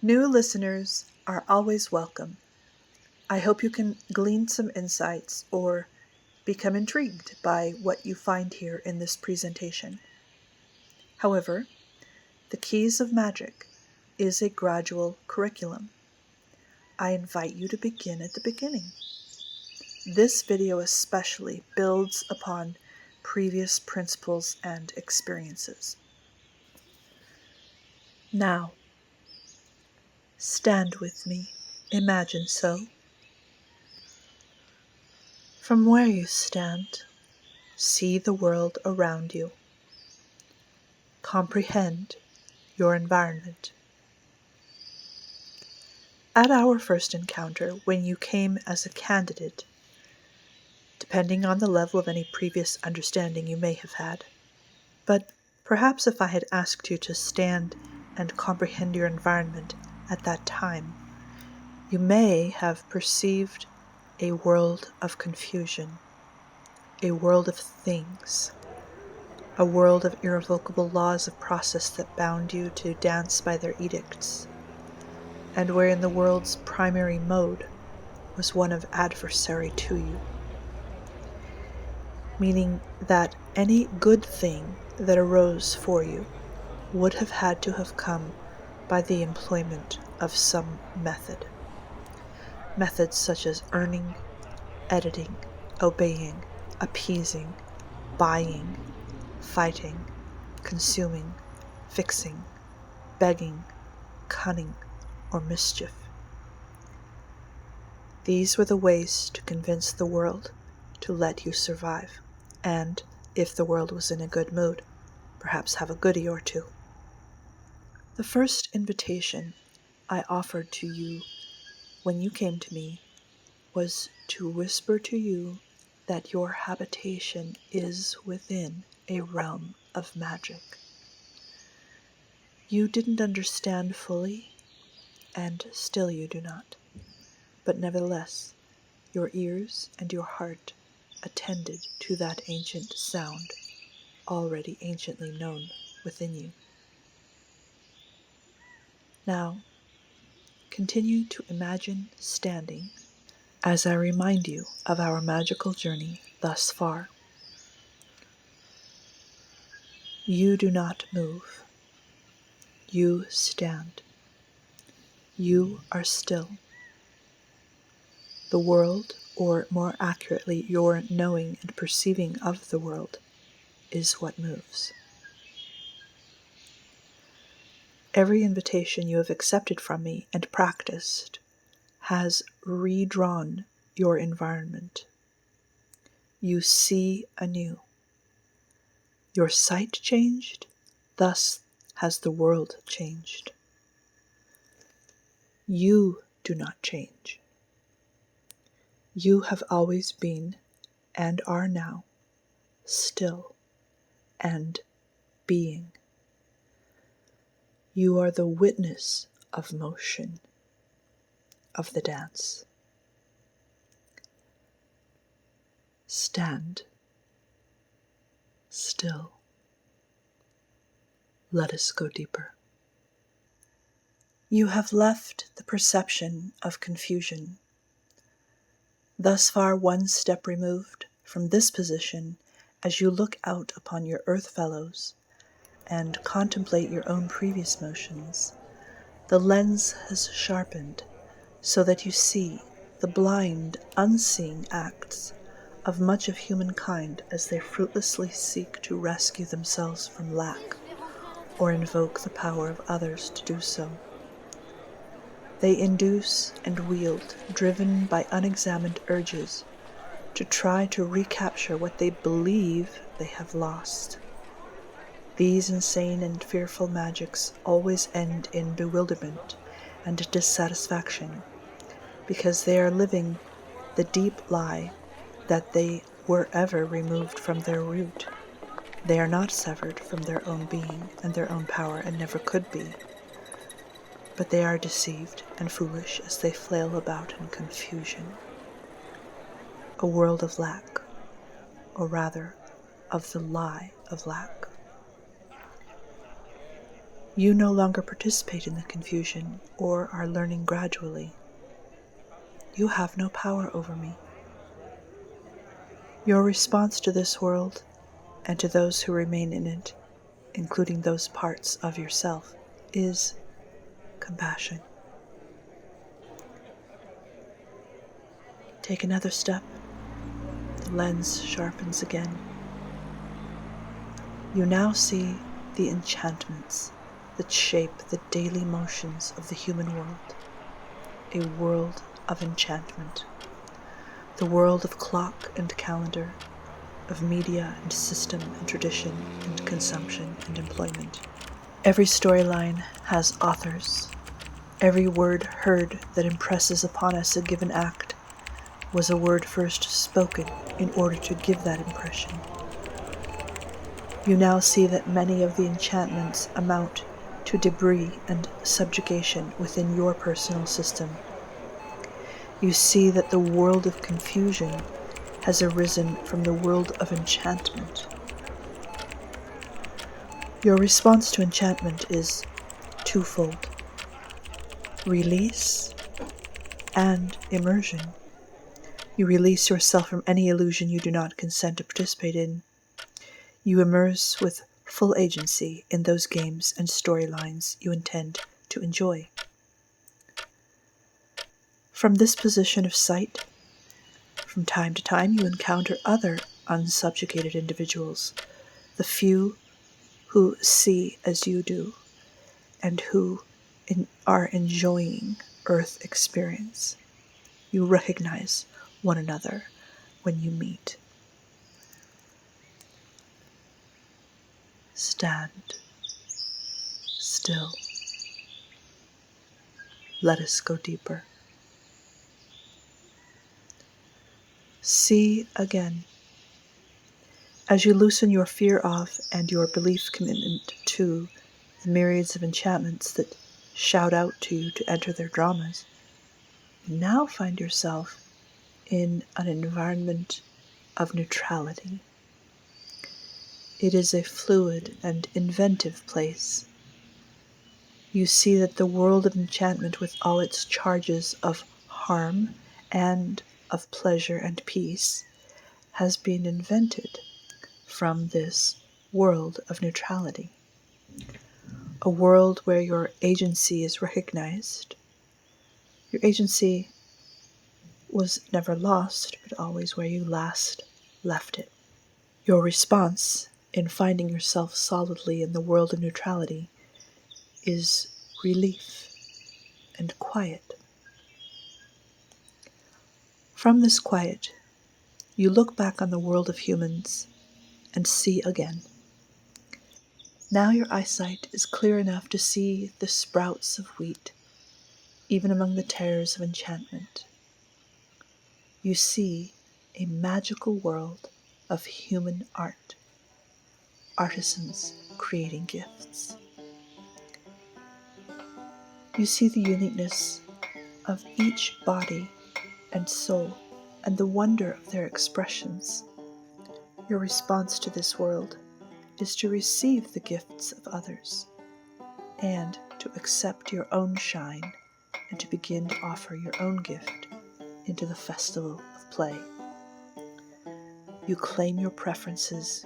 New listeners are always welcome. I hope you can glean some insights or become intrigued by what you find here in this presentation. However, the Keys of Magic is a gradual curriculum. I invite you to begin at the beginning. This video especially builds upon previous principles and experiences. Now, stand with me. Imagine so. From where you stand, see the world around you. Comprehend your environment. At our first encounter, when you came as a candidate, depending on the level of any previous understanding you may have had, but perhaps if I had asked you to stand and comprehend your environment at that time, you may have perceived a world of confusion, a world of things, a world of irrevocable laws of process that bound you to dance by their edicts, and wherein the world's primary mode was one of adversary to you, meaning that any good thing that arose for you would have had to have come by the employment of some method. Methods such as earning, editing, obeying, appeasing, buying, fighting, consuming, fixing, begging, cunning, or mischief. These were the ways to convince the world to let you survive, and, if the world was in a good mood, perhaps have a goodie or two. The first invitation I offered to you when you came to me was to whisper to you that your habitation is within a realm of magic. You didn't understand fully, and still you do not, but nevertheless, your ears and your heart attended to that ancient sound, already anciently known within you. Now, continue to imagine standing as I remind you of our magical journey thus far. You do not move. You stand. You are still. The world, or more accurately, your knowing and perceiving of the world, is what moves. Every invitation you have accepted from me and practiced has redrawn your environment. You see anew. Your sight changed, thus has the world changed. You do not change. You have always been, and are now, still and being. You are the witness of motion, of the dance. Stand still. Let us go deeper. You have left the perception of confusion. Thus far one step removed from this position as you look out upon your earth fellows and contemplate your own previous motions, the lens has sharpened so that you see the blind, unseeing acts of much of humankind as they fruitlessly seek to rescue themselves from lack or invoke the power of others to do so. They induce and wield, driven by unexamined urges, to try to recapture what they believe they have lost. These insane and fearful magics always end in bewilderment and dissatisfaction, because they are living the deep lie that they were ever removed from their root. They are not severed from their own being and their own power, and never could be. But they are deceived and foolish as they flail about in confusion. A world of lack, or rather, of the lie of lack. You no longer participate in the confusion or are learning gradually. You have no power over me. Your response to this world and to those who remain in it, including those parts of yourself, is compassion. Take another step. The lens sharpens again. You now see the enchantments that shape the daily motions of the human world. A world of enchantment. The world of clock and calendar, of media and system and tradition and consumption and employment. Every storyline has authors. Every word heard that impresses upon us a given act was a word first spoken in order to give that impression. You now see that many of the enchantments amount to debris and subjugation within your personal system. You see that the world of confusion has arisen from the world of enchantment. Your response to enchantment is twofold: release and immersion. You release yourself from any illusion you do not consent to participate in. You immerse with full agency in those games and storylines you intend to enjoy. From this position of sight, from time to time you encounter other unsubjugated individuals, the few who see as you do and who are enjoying Earth experience. You recognize one another when you meet. Stand still. Let us go deeper. See again. As you loosen your fear of and your belief commitment to the myriads of enchantments that shout out to you to enter their dramas, you now find yourself in an environment of neutrality. It is a fluid and inventive place. You see that the world of enchantment, with all its charges of harm and of pleasure and peace, has been invented from this world of neutrality. A world where your agency is recognized. Your agency was never lost, but always where you last left it. Your response in finding yourself solidly in the world of neutrality is relief and quiet. From this quiet, you look back on the world of humans and see again. Now your eyesight is clear enough to see the sprouts of wheat, even among the terrors of enchantment. You see a magical world of human art, artisans creating gifts. You see the uniqueness of each body and soul and the wonder of their expressions. Your response to this world is to receive the gifts of others and to accept your own shine and to begin to offer your own gift into the festival of play. You claim your preferences.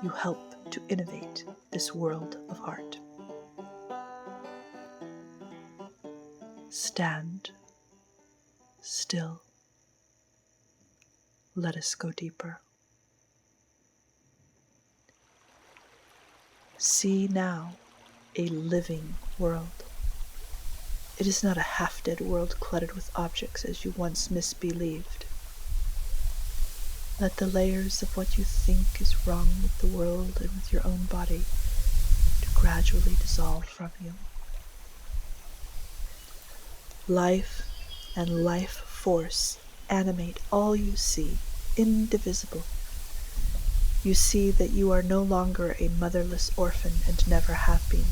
You help to innovate this world of art. Stand still. Let us go deeper. See now a living world. It is not a half-dead world cluttered with objects as you once misbelieved. Let the layers of what you think is wrong with the world and with your own body to gradually dissolve from you. Life and life force animate all you see, indivisible. You see that you are no longer a motherless orphan and never have been.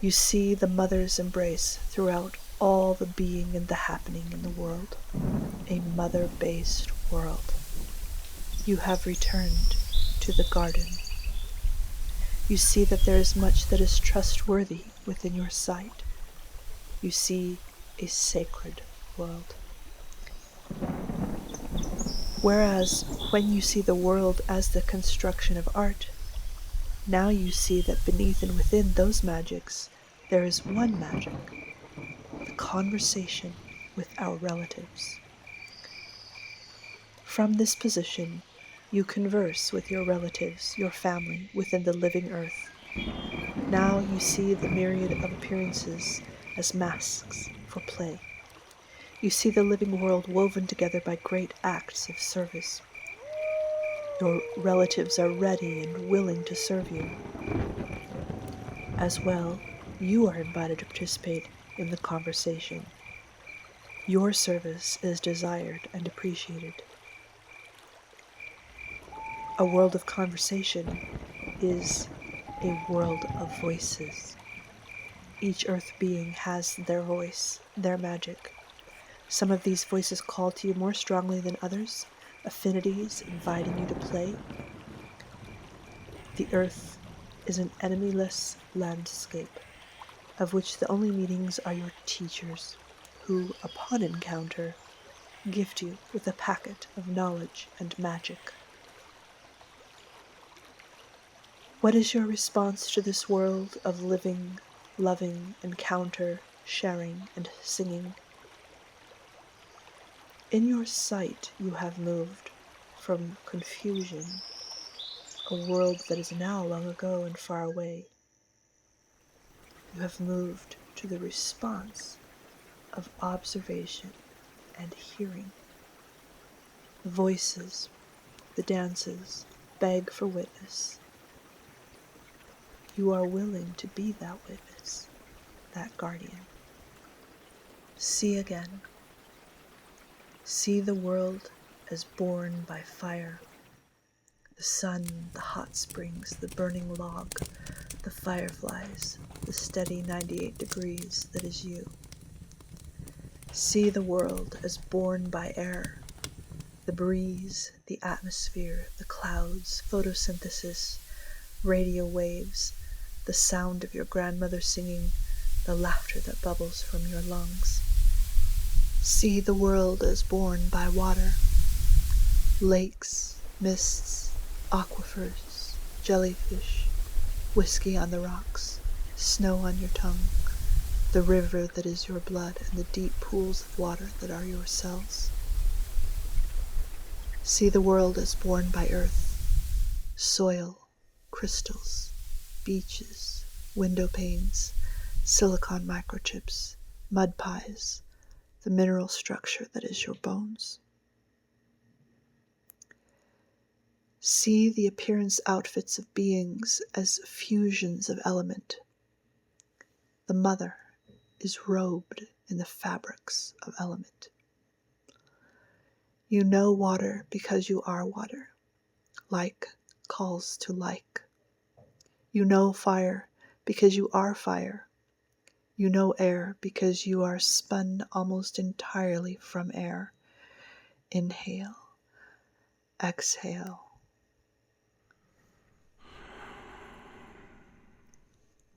You see the mother's embrace throughout all the being and the happening in the world, a mother-based world. You have returned to the garden. You see that there is much that is trustworthy within your sight. You see a sacred world. Whereas when you see the world as the construction of art, now you see that beneath and within those magics there is one magic, the conversation with our relatives. From this position, you converse with your relatives, your family, within the living earth. Now you see the myriad of appearances as masks for play. You see the living world woven together by great acts of service. Your relatives are ready and willing to serve you. As well, you are invited to participate in the conversation. Your service is desired and appreciated. A world of conversation is a world of voices. Each earth being has their voice, their magic. Some of these voices call to you more strongly than others, affinities inviting you to play. The earth is an enemyless landscape, of which the only meetings are your teachers, who, upon encounter, gift you with a packet of knowledge and magic. What is your response to this world of living, loving, encounter, sharing, and singing? In your sight you have moved from confusion, a world that is now long ago and far away. You have moved to the response of observation and hearing. The voices, the dances, beg for witness. You are willing to be that witness, that guardian. See again. See the world as born by fire. The sun, the hot springs, the burning log, the fireflies, the steady 98 degrees that is you. See the world as born by air. The breeze, the atmosphere, the clouds, photosynthesis, radio waves, the sound of your grandmother singing, the laughter that bubbles from your lungs. See the world as born by water, lakes, mists, aquifers, jellyfish, whiskey on the rocks, snow on your tongue, the river that is your blood, and the deep pools of water that are your cells. See the world as born by earth, soil, crystals, beaches, window panes, silicon microchips, mud pies, the mineral structure that is your bones. See the appearance outfits of beings as fusions of element. The mother is robed in the fabrics of element. You know water because you are water. Like calls to like. You know fire because you are fire. You know air because you are spun almost entirely from air. Inhale, exhale.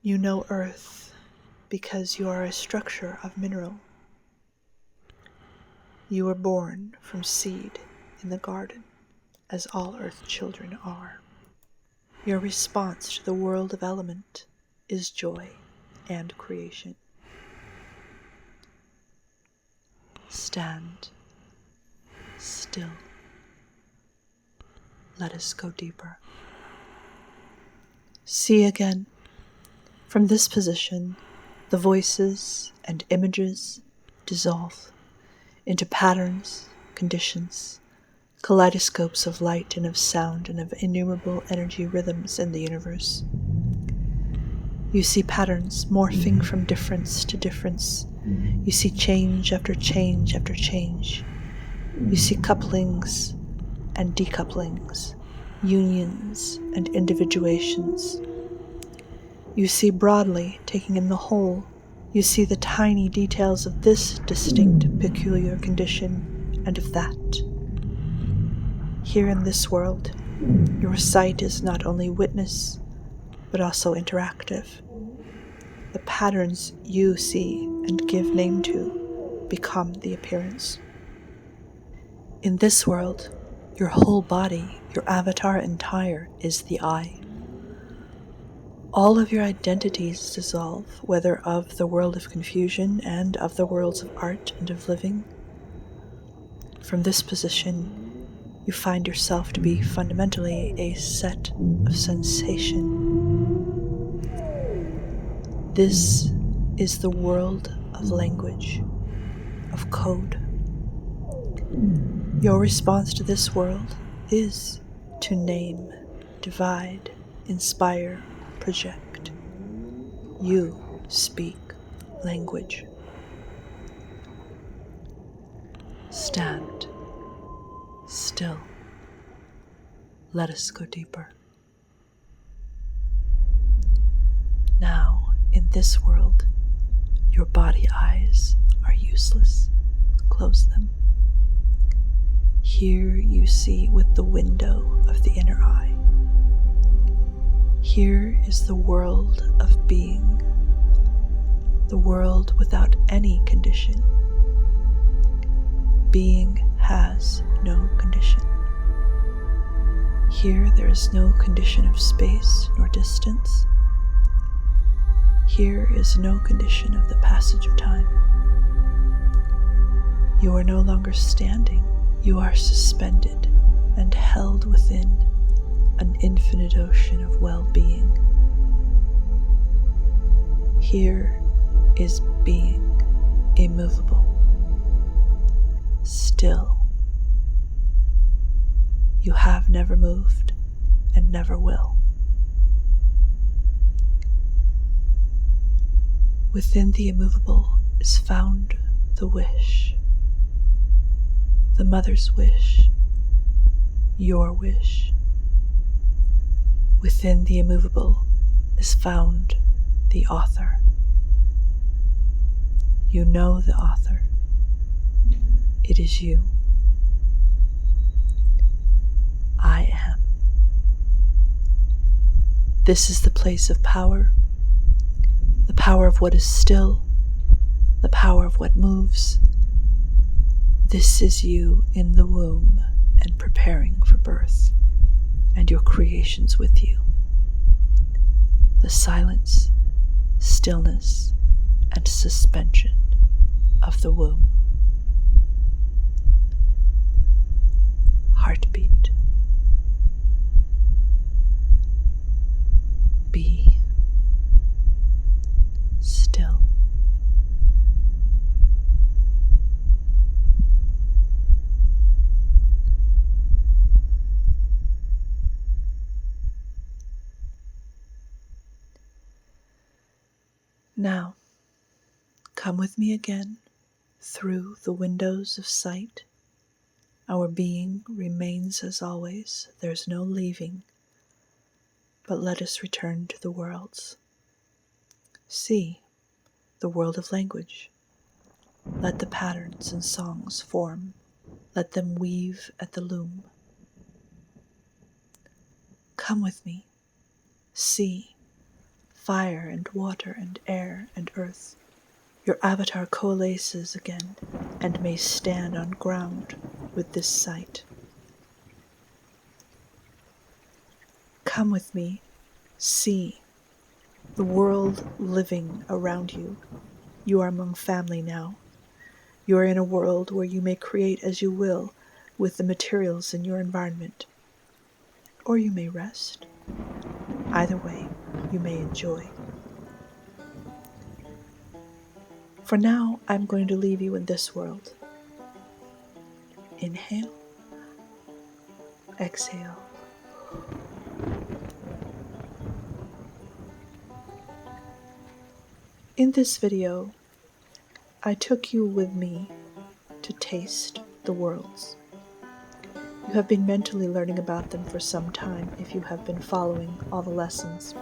You know earth because you are a structure of mineral. You were born from seed in the garden, as all earth children are. Your response to the world of element is joy and creation. Stand still. Let us go deeper. See again. From this position, the voices and images dissolve into patterns, conditions, kaleidoscopes of light and of sound and of innumerable energy rhythms in the universe. You see patterns morphing from difference to difference. You see change after change after change. You see couplings and decouplings, unions and individuations. You see broadly, taking in the whole. You see the tiny details of this distinct, peculiar condition and of that. Here in this world, your sight is not only witness, but also interactive. The patterns you see and give name to become the appearance. In this world, your whole body, your avatar entire, is the I. All of your identities dissolve, whether of the world of confusion and of the worlds of art and of living. From this position, you find yourself to be fundamentally a set of sensation. This is the world of language, of code. Your response to this world is to name, divide, inspire, project. You speak language. Stand still. Let us go deeper. Now, in this world, your body eyes are useless. Close them. Here you see with the window of the inner eye. Here is the world of being, the world without any condition. Being has no condition. Here there is no condition of space nor distance. Here is no condition of the passage of time. You are no longer standing. You are suspended and held within an infinite ocean of well-being. Here is being immovable, still. You have never moved and never will. Within the immovable is found the wish, the mother's wish, your wish. Within the immovable is found the author. You know the author. It is you. I am. This is the place of power, the power of what is still, the power of what moves. This is you in the womb and preparing for birth, and your creations with you. The silence, stillness, and suspension of the womb. Heartbeat. Be still. Now, come with me again through the windows of sight. Our being remains as always. There's no leaving. But let us return to the worlds. See the world of language. Let the patterns and songs form. Let them weave at the loom. Come with me. See fire and water and air and earth. Your avatar coalesces again and may stand on ground with this sight. Come with me. See the world living around you. You are among family now. You are in a world where you may create as you will with the materials in your environment. Or you may rest. Either way, you may enjoy. For now, I'm going to leave you in this world. Inhale. Exhale. In this video, I took you with me to taste the worlds. You have been mentally learning about them for some time if you have been following all the lessons.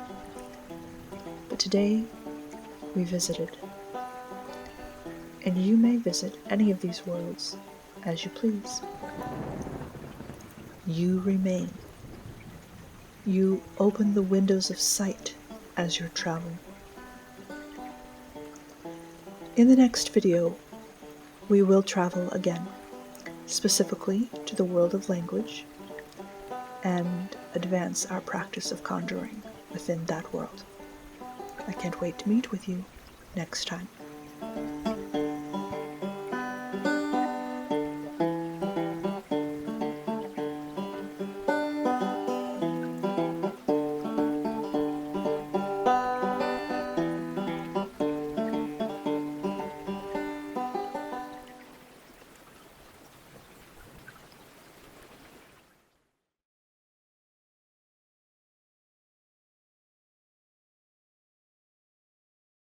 But today, we visited. And you may visit any of these worlds as you please. You remain. You open the windows of sight as your travel. In the next video, we will travel again, specifically to the world of language, and advance our practice of conjuring within that world. I can't wait to meet with you next time.